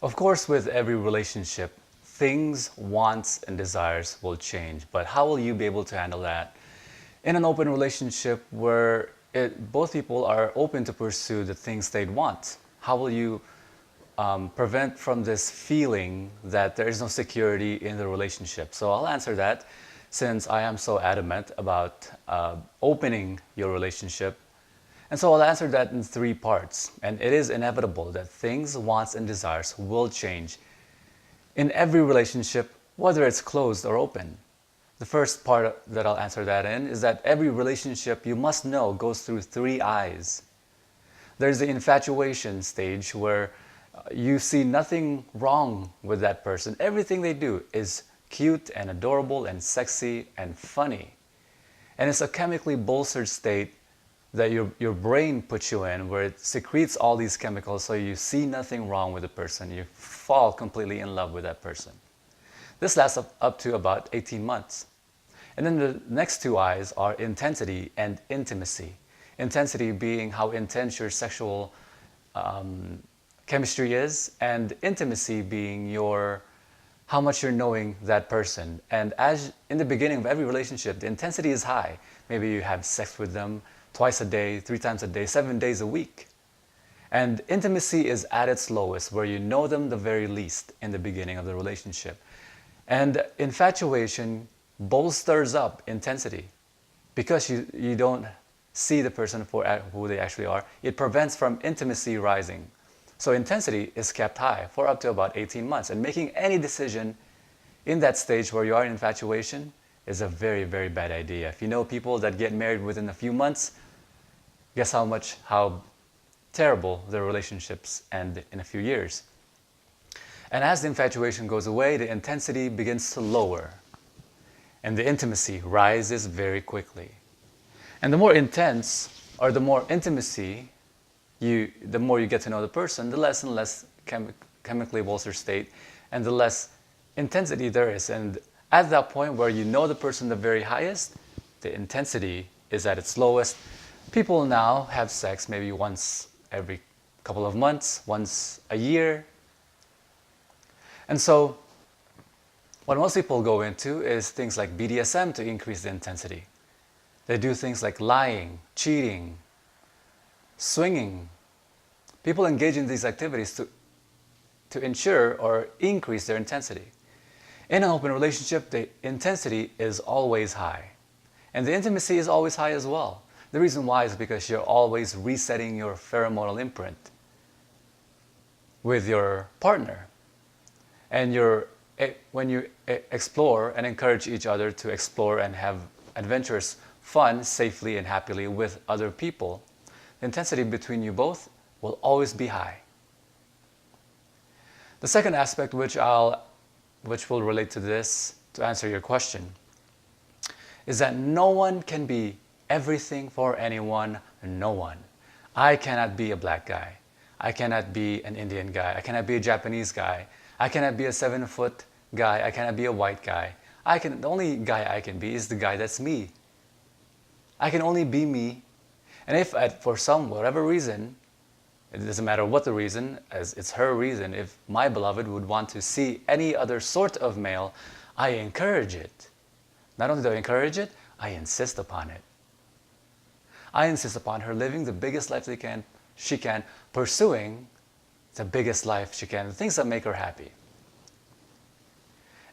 Of course, with every relationship, things, wants, and desires will change. But how will you be able to handle that in an open relationship where both people are open to pursue the things they'd want? How will you prevent from this feeling that there is no security in the relationship? So I'll answer that since I am so adamant about opening your relationship. And so I'll answer that in three parts. And it is inevitable that things, wants, and desires will change in every relationship, whether it's closed or open. The first part that I'll answer that in is that every relationship, you must know, goes through three eyes. There's the infatuation stage where you see nothing wrong with that person. Everything they do is cute and adorable and sexy and funny. And it's a chemically bolstered state that your brain puts you in, where it secretes all these chemicals so you see nothing wrong with the person. You fall completely in love with that person. This lasts up to about 18 months. And then the next two eyes are intensity and intimacy. Intensity being how intense your sexual chemistry is, and intimacy being how much you're knowing that person. And as in the beginning of every relationship, the intensity is high. Maybe you have sex with them twice a day, 3 times a day, 7 days a week. And intimacy is at its lowest, where you know them the very least in the beginning of the relationship. And infatuation bolsters up intensity because you don't see the person for who they actually are. It prevents from intimacy rising. So intensity is kept high for up to about 18 months. And making any decision in that stage where you are in infatuation is a very, very bad idea. If you know people that get married within a few months, guess how terrible their relationships end in a few years. And as the infatuation goes away, the intensity begins to lower. And the intimacy rises very quickly. And the more intense, or the more intimacy, the more you get to know the person, the less and less chemically bolstered state, and the less intensity there is. And at that point where you know the person the very highest, the intensity is at its lowest. People now have sex maybe once every couple of months, once a year. And so what most people go into is things like BDSM to increase the intensity. They do things like lying, cheating, swinging. People engage in these activities to ensure or increase their intensity. In an open relationship, the intensity is always high. And the intimacy is always high as well. The reason why is because you're always resetting your pheromonal imprint with your partner. And when you explore and encourage each other to explore and have adventurous fun safely and happily with other people, the intensity between you both will always be high. The second aspect which will relate to this, to answer your question, is that no one can be everything for anyone. No one. I cannot be a black guy. I cannot be an Indian guy. I cannot be a Japanese guy. I cannot be a 7-foot guy. I cannot be a white guy. The only guy I can be is the guy that's me. I can only be me. And if for whatever reason, it doesn't matter what the reason, as it's her reason, if my beloved would want to see any other sort of male, I encourage it. Not only do I encourage it, I insist upon it. I insist upon her living the biggest life she can, pursuing the biggest life she can, the things that make her happy.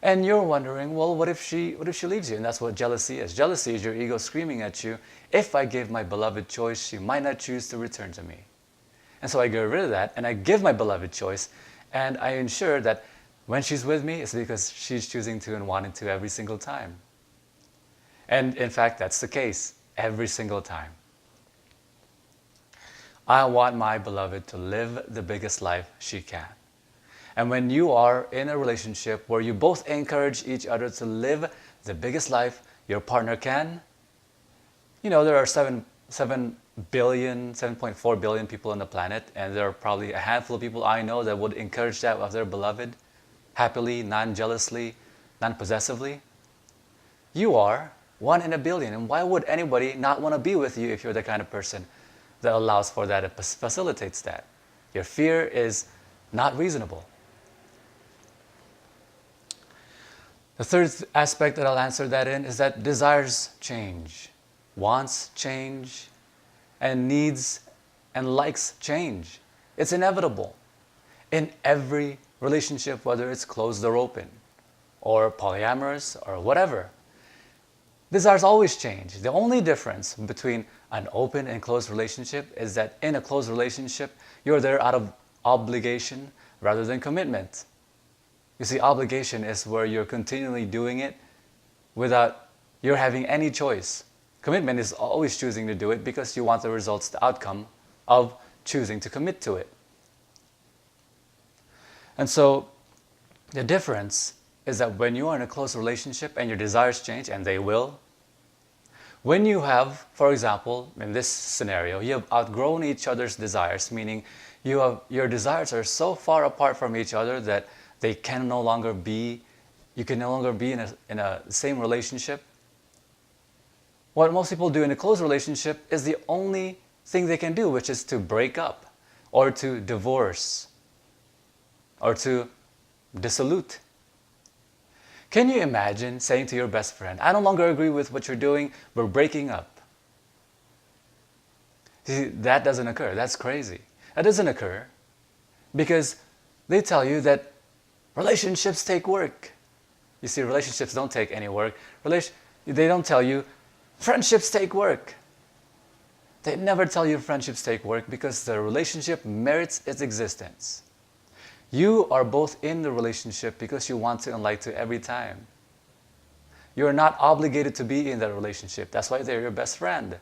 And you're wondering, well, what if she leaves you? And that's what jealousy is. Jealousy is your ego screaming at you, if I give my beloved choice, she might not choose to return to me. And so I get rid of that, and I give my beloved choice, and I ensure that when she's with me, it's because she's choosing to and wanting to every single time. And in fact, that's the case every single time. I want my beloved to live the biggest life she can. And when you are in a relationship where you both encourage each other to live the biggest life your partner can, there are 7.4 billion people on the planet, and there are probably a handful of people I know that would encourage that of their beloved, happily, non-jealously, non-possessively. You are 1 in a billion, and why would anybody not want to be with you if you're the kind of person that allows for that, and facilitates that? Your fear is not reasonable. The third aspect that I'll answer that in is that desires change, wants change, and needs and likes change. It's inevitable in every relationship, whether it's closed or open, or polyamorous, or whatever. Desires always change. The only difference between an open and closed relationship is that in a closed relationship, you're there out of obligation rather than commitment. You see, obligation is where you're continually doing it without you're having any choice. Commitment is always choosing to do it because you want the results, the outcome of choosing to commit to it. And so the difference is that when you are in a close relationship and your desires change, and they will, when you have, for example, in this scenario, you have outgrown each other's desires, meaning your desires are so far apart from each other that you can no longer be in a same relationship. What most people do in a close relationship is the only thing they can do, which is to break up, or to divorce, or to dissolute. Can you imagine saying to your best friend, I no longer agree with what you're doing, we're breaking up? See, that doesn't occur. That's crazy. That doesn't occur because they tell you that relationships take work. You see, relationships don't take any work. They don't tell you friendships take work. They never tell you friendships take work because the relationship merits its existence. You are both in the relationship because you want to and like to every time. You are not obligated to be in that relationship. That's why they're your best friend.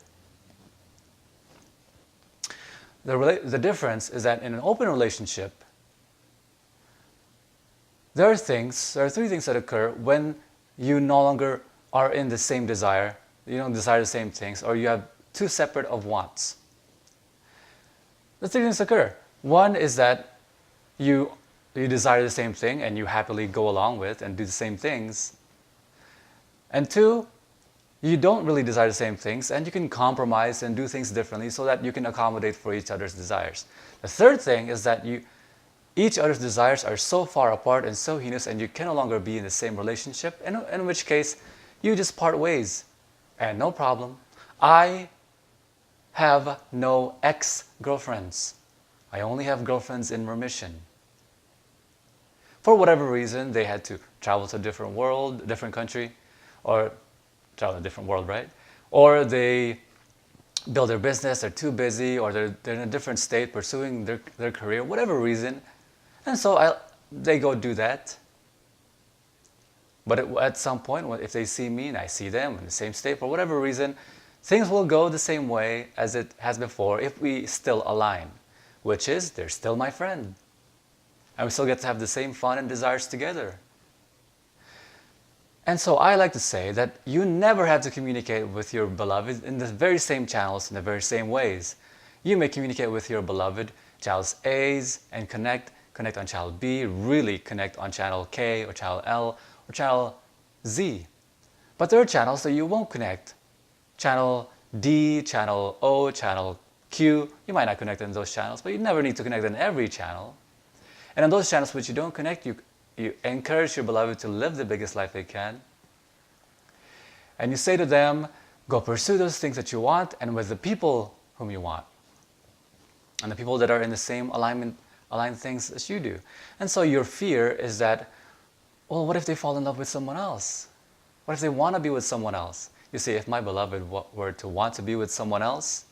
The difference is that in an open relationship, there are three things that occur when you no longer are in the same desire, you don't desire the same things, or you have two separate of wants. The three things occur. One is that you desire the same thing and you happily go along with and do the same things. And two, you don't really desire the same things and you can compromise and do things differently so that you can accommodate for each other's desires. The third thing is that each other's desires are so far apart and so heinous and you can no longer be in the same relationship, in which case you just part ways. And no problem. I have no ex-girlfriends. I only have girlfriends in remission. For whatever reason, they had to travel to a different world, different country, or travel to a different world, right? Or they build their business, they're too busy, or they're in a different state pursuing their career, whatever reason. And so they go do that. But at some point, if they see me and I see them in the same state, for whatever reason, things will go the same way as it has before if we still align, which is they're still my friend. And we still get to have the same fun and desires together. And so I like to say that you never have to communicate with your beloved in the very same channels, in the very same ways. You may communicate with your beloved channels A's and connect on channel B, really connect on channel K or channel L or channel Z. But there are channels that you won't connect. Channel D, channel O, channel Q. You might not connect in those channels, but you never need to connect in every channel. And on those channels which you don't connect, you encourage your beloved to live the biggest life they can. And you say to them, go pursue those things that you want and with the people whom you want. And the people that are in the same aligned things as you do. And so your fear is that, well, what if they fall in love with someone else? What if they want to be with someone else? You see, if my beloved were to want to be with someone else,